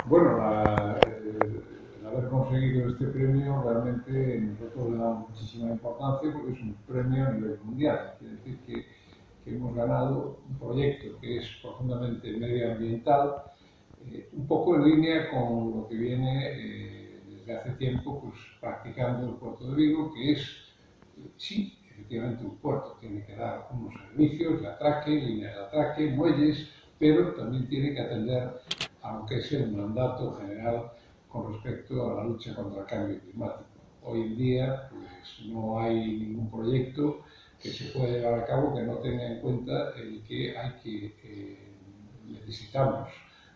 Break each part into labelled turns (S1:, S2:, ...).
S1: Bueno, el haber conseguido este premio realmente nosotros le damos muchísima importancia porque es un premio a nivel mundial. Quiere decir que hemos ganado un proyecto que es profundamente medioambiental, un poco en línea con lo que viene desde hace tiempo pues, practicando el puerto de Vigo, que es, sí, efectivamente un puerto tiene que dar unos servicios de atraque, líneas de atraque, muelles, pero también tiene que atender a lo que es el mandato general con respecto a la lucha contra el cambio climático. Hoy en día pues, no hay ningún proyecto que se pueda llevar a cabo que no tenga en cuenta el que hay que necesitamos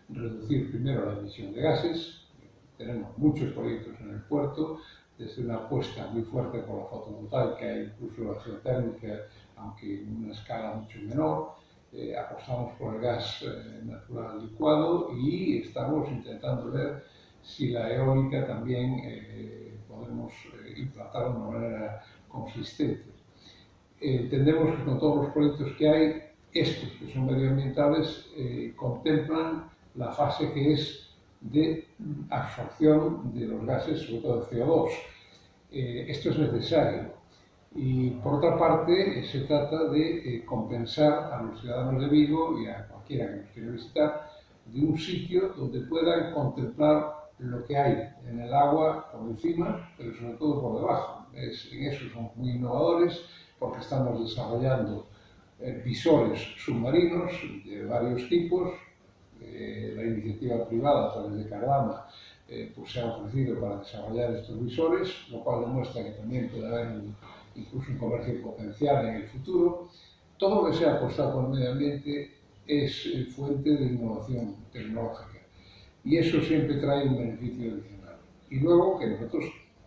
S1: reducir primero la emisión de gases. Tenemos muchos proyectos en el puerto, desde una apuesta muy fuerte por la fotovoltaica e incluso la geotérmica, aunque en una escala mucho menor. Apostamos por el gas natural licuado y estamos intentando ver si la eólica también podemos implantar de una manera consistente. Entendemos que con todos los proyectos que hay, estos que son medioambientales contemplan la fase que es de absorción de los gases, sobre todo de CO2. Esto es necesario. Y por otra parte, se trata de compensar a los ciudadanos de Vigo y a cualquiera que nos quiera visitar de un sitio donde puedan contemplar lo que hay en el agua por encima, pero sobre todo por debajo. En eso somos muy innovadores porque estamos desarrollando visores submarinos de varios tipos. La iniciativa privada a través de Cardama pues se ha ofrecido para desarrollar estos visores, lo cual demuestra que también puede haber incluso un comercio potencial en el futuro. Todo lo que sea apostado por el medio ambiente es fuente de innovación tecnológica y eso siempre trae un beneficio adicional. Y luego que nosotros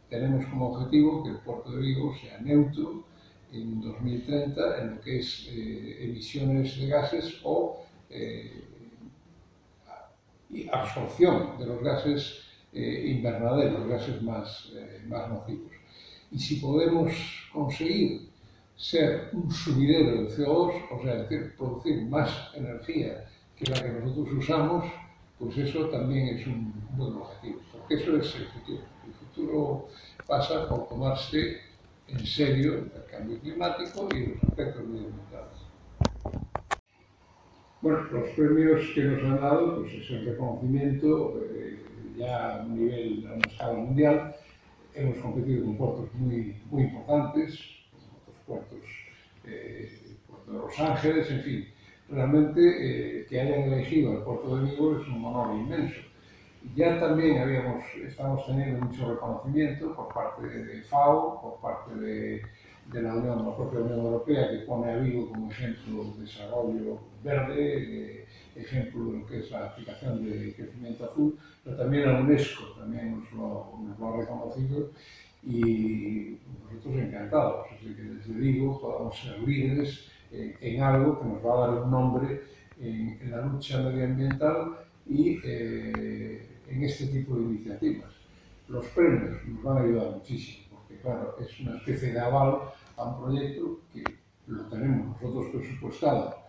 S1: tenemos como objetivo que el puerto de Vigo sea neutro en 2030 en lo que es emisiones de gases o absorción de los gases invernaderos, los gases más nocivos. Y si podemos conseguir ser un sumidero de CO2, o sea, es decir, producir más energía que la que nosotros usamos, pues eso también es un buen objetivo, porque eso es el futuro. El futuro pasa por tomarse en serio el cambio climático y los aspectos medioambientales. Bueno, los premios que nos han dado, pues es el reconocimiento ya a una escala mundial. Hemos competido con puertos muy importantes, otros puertos, Puerto de Los Ángeles, en fin. Realmente que hayan elegido el puerto de Vigo es un honor inmenso. Ya también estamos teniendo mucho reconocimiento por parte de FAO, por parte de la propia Unión Europea, que pone a Vigo como ejemplo de desarrollo verde, ejemplo de lo que es la aplicación de crecimiento azul, pero también la UNESCO también nos lo ha reconocido y nosotros encantados, así que desde Vigo podamos ser líderes en algo que nos va a dar un nombre en la lucha medioambiental y en este tipo de iniciativas. Los premios nos van a ayudar muchísimo, porque claro, es una especie de aval a un proyecto que lo tenemos nosotros presupuestado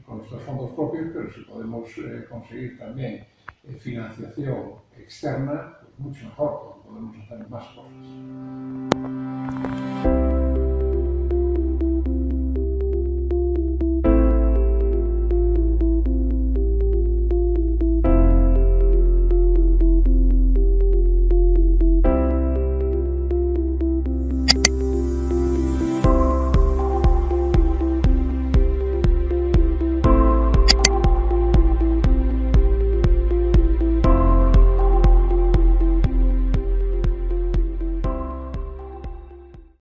S1: con nuestros fondos propios, pero si podemos conseguir también financiación externa, pues mucho mejor, porque podemos hacer más cosas.